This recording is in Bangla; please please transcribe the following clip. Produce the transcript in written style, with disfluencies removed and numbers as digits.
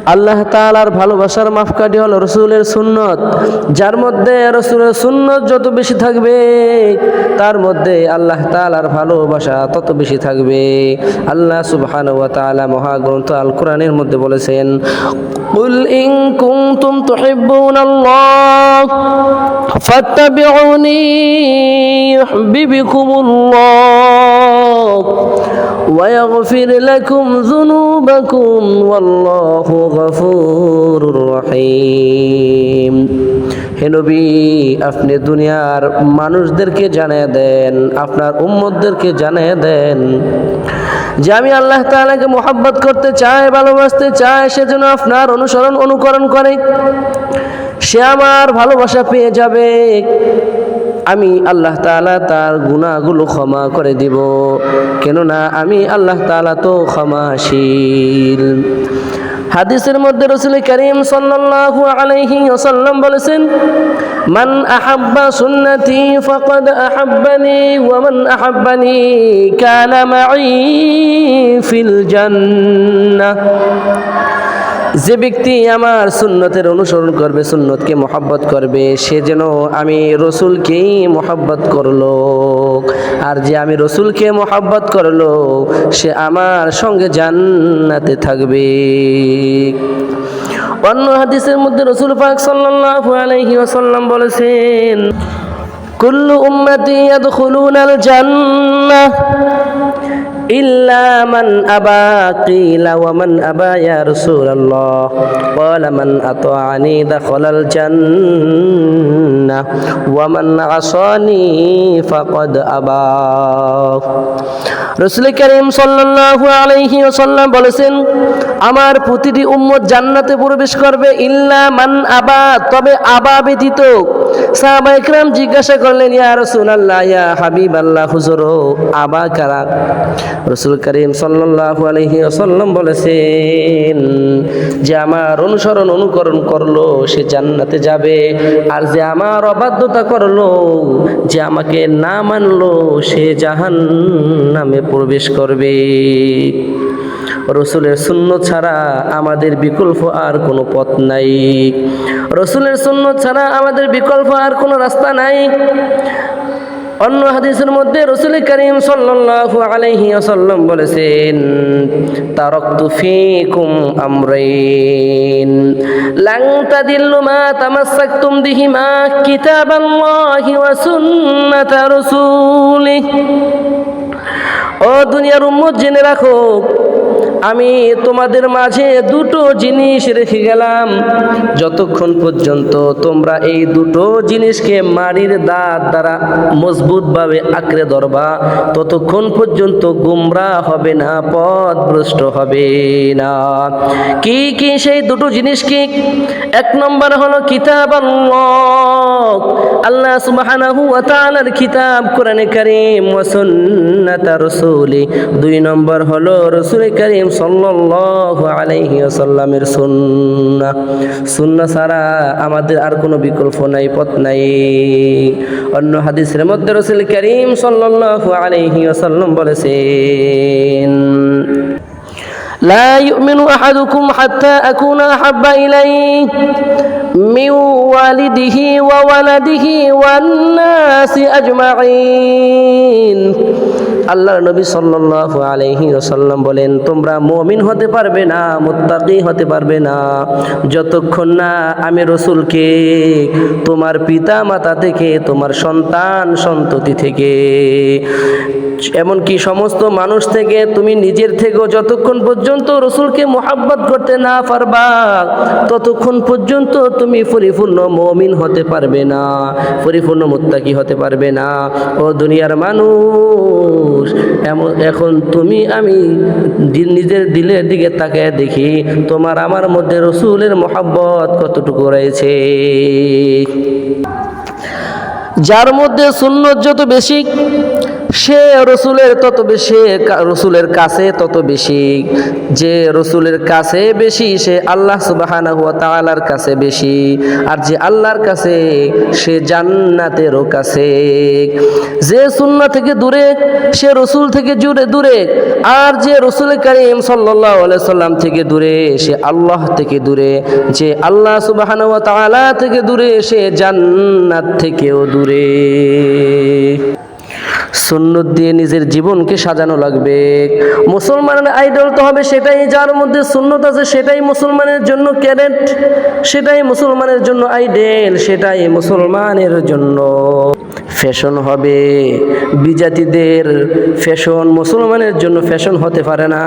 আল্লাহ তাআলার ভালোবাসার মাপকাঠি হলো রসুলের সুন্নত। যার মধ্যে রসুলের সুন্নত যত বেশি থাকবে তার মধ্যে আল্লাহ তাআলার ভালোবাসা তত বেশি থাকবে। আল্লাহ সুবহানাহু ওয়া তাআলা মহাগ্রন্থ আল কোরআনের মধ্যে বলেছেন, কুল ইন কুনতুম তুহিব্বুনাল্লাহ ফাত্তাবিউনি ইউহিব্বুকুমুল্লাহ ওয়া ইয়াগফির লাকুম যুনুবাকুম ওয়াল্লাহু গফুরুর রহিম। হে নবী, আপনি দুনিয়ার মানুষদেরকে জানিয়ে দেন, আপনার উম্মতদেরকে জানিয়ে দেন যে আমি আল্লাহ তাআলাকে মুহাব্বত করতে চাই, ভালোবাসতে চাই, সেজন্য আপনার অনুসরণ অনুকরণ করে সে আমার ভালোবাসা পেয়ে যাবে। আমি আল্লাহ তাআলা তার গুনাহগুলো ক্ষমা করে দিব, কেননা আমি আল্লাহ তাআলা তো ক্ষমাশীল। হাদিসের মধ্যে রাসূল করিম সাল্লাল্লাহু আলাইহি ওয়াসাল্লাম বলেছেন, মান আহাব্বা সুন্নতি ফাকাদ আহাব্বানি ওয়া মান আহাব্বানি কানা মাই ফিল জান্নাহ। যে ব্যক্তি আমার সুন্নতের অনুসরণ করবে, সুন্নতকে মহব্বত করবে, সে যেন আমি রসুলকেই মহব্বত করলো, আর যে আমি রসুলকে মহব্বত করলো সে আমার সঙ্গে জান্নাতে থাকবে। অন্য হাদিসের মধ্যে রাসূল পাক সাল্লাল্লাহু আলাইহি ওয়াসাল্লাম বলেছেন, কুল্লু উম্মতি ইয়াদখুলুনাল জান্নাহ ইল্লা মান আবা। কিলা ওয়া মান আবা ইয়া রাসূলুল্লাহ? ক্বালা মান আতাআনি দাখালাল জান্নাহ ওয়া মান আসানি ফাকাদ আবা। রাসূল করিম সাল্লাল্লাহু আলাইহি ওয়াসাল্লাম বলেছেন, আমার প্রতিটি উম্মত জান্নাতে প্রবেশ করবে ইল্লা মান আবা, তবে আবা ব্যতীত। সাহাবায়ে কেরাম জিজ্ঞাসা করলেন, ইয়া রাসূলুল্লাহ, ইয়া হাবিবাল্লাহ, হুজুর আবা কারা? রাসূল করিম সাল্লাল্লাহু আলাইহি ওয়াসাল্লাম বলেছেন যে আমার অনুসরণ অনুকরণ করলো সে জান্নাতে যাবে, আর যে আমার অবাধ্যতা করলো, যে আমাকে না মানলো, সে জাহান্নামে প্রবেশ করবে। রসুলের সুন্নত ছাড়া আমাদের বিকল্প আর কোনো পথ নাই। রসুলের সুন্নত ছাড়া আমাদের বিকল্প আর কোনো রাস্তা নাই। অন্য হাদিসের মধ্যে রাসূল করিম সাল্লাল্লাহু আলাইহি ওয়াসাল্লাম বলেছেন, তারাকতু ফীকুম আমরাইন লান তাদিল্লু মা তামাসসাকতুম বিহিমা কিতাবাল্লাহি ওয়া সুন্নাতা রাসূলিহি। ও দুনিয়ার উম্মত, জেনে রাখো, আমি তোমাদের মাঝে দুটো জিনিস রেখে গেলাম, যতক্ষণ পর্যন্ত তোমরা এই দুটো জিনিসকে মাড়ির দাঁত দ্বারা মজবুতভাবে আঁকড়ে ধরবা, ততক্ষণ পর্যন্ত গুমরাহ হবে না, পথভ্রষ্ট হবে না। কি কি সেই দুটো জিনিস কি? এক নম্বর হলো কিতাবাল্লাহ, আল্লাহ সুবহানাহু ওয়া তাআলার কিতাব কোরআনে কারীম, ওয়া সুন্নাতা রাসূলি। দুই নম্বর হলো রাসূল করিম সাল্লাল্লাহু আলাইহি ওয়াসাল্লামের সুন্নাহ। সুন্নাহ ছাড়া আমাদের আর কোনো বিকল্প নাই, পথ নাই। অন্য হাদিসের মধ্যে রাসূল করিম সাল্লাল্লাহু আলাইহি ওয়াসাল্লাম বলেছেন, লা ইউমিনু আহাদুকুম হাত্তা আকুনা আহাব্বা ইলাইহি মিন ওয়ালিদিহি ওয়া ওয়ালাদিহি ওয়ান নাসি আজমাইন। আল্লাহর নবী সাল্লাল্লাহু আলাইহি ওয়াসাল্লাম বলেন, তোমরা মুমিন হতে পারবে না, মুত্তাকি হতে পারবে না, যতক্ষণ না আমি রসুলকে তোমার পিতা মাতা থেকে, তোমার সন্তান সন্ততি থেকে, এমনকি সমস্ত মানুষ থেকে, তুমি নিজের থেকেও যতক্ষণ পর্যন্ত রসুলকে মুহাব্বত করতে না পারবা, ততক্ষণ পর্যন্ত তুমি পরিপূর্ণ মুমিন হতে পারবে না, পরিপূর্ণ মুত্তাকি হতে পারবে না। ও দুনিয়ার মানুষ, এখন তুমি আমি নিজের দিলের দিকে তাকায় দেখি তোমার আমার মধ্যে রসুলের মুহাব্বত কতটুকু রয়েছে। যার মধ্যে সুন্নত যত বেশি, সে রসুলের তত বেশি, রসুলের কাছে তত বেশি, যে রসুলের কাছে বেশি সে আল্লাহ সুবহানাহু ওয়া তাআলার কাছে বেশি, আর যে আল্লাহর কাছে সে জান্নাতেরও কাছে। যে সুন্নাহ থেকে দূরে সে রসুল থেকে দূরে, আর যে রসুল করিম সাল্লাল্লাহু আলাইহি সাল্লাম থেকে দূরে সে আল্লাহ থেকে দূরে, যে আল্লাহ সুবহানাহু ওয়া তাআলা থেকে দূরে সে জান্নাত থেকেও দূরে। সুন্নত দিয়ে নিজের জীবনকে সাজানো লাগবে। মুসলমানের আইডল তো হবে সেটাই যার মধ্যে সুন্নত আছে, সেটাই মুসলমানের জন্য ক্যারেট, সেটাই মুসলমানের জন্য আইডেল, সেটাই মুসলমানের জন্য ফ্যাশন হবে। বিজাতিদের ফ্যাশন মুসলমানের জন্য ফ্যাশন হতে পারে না।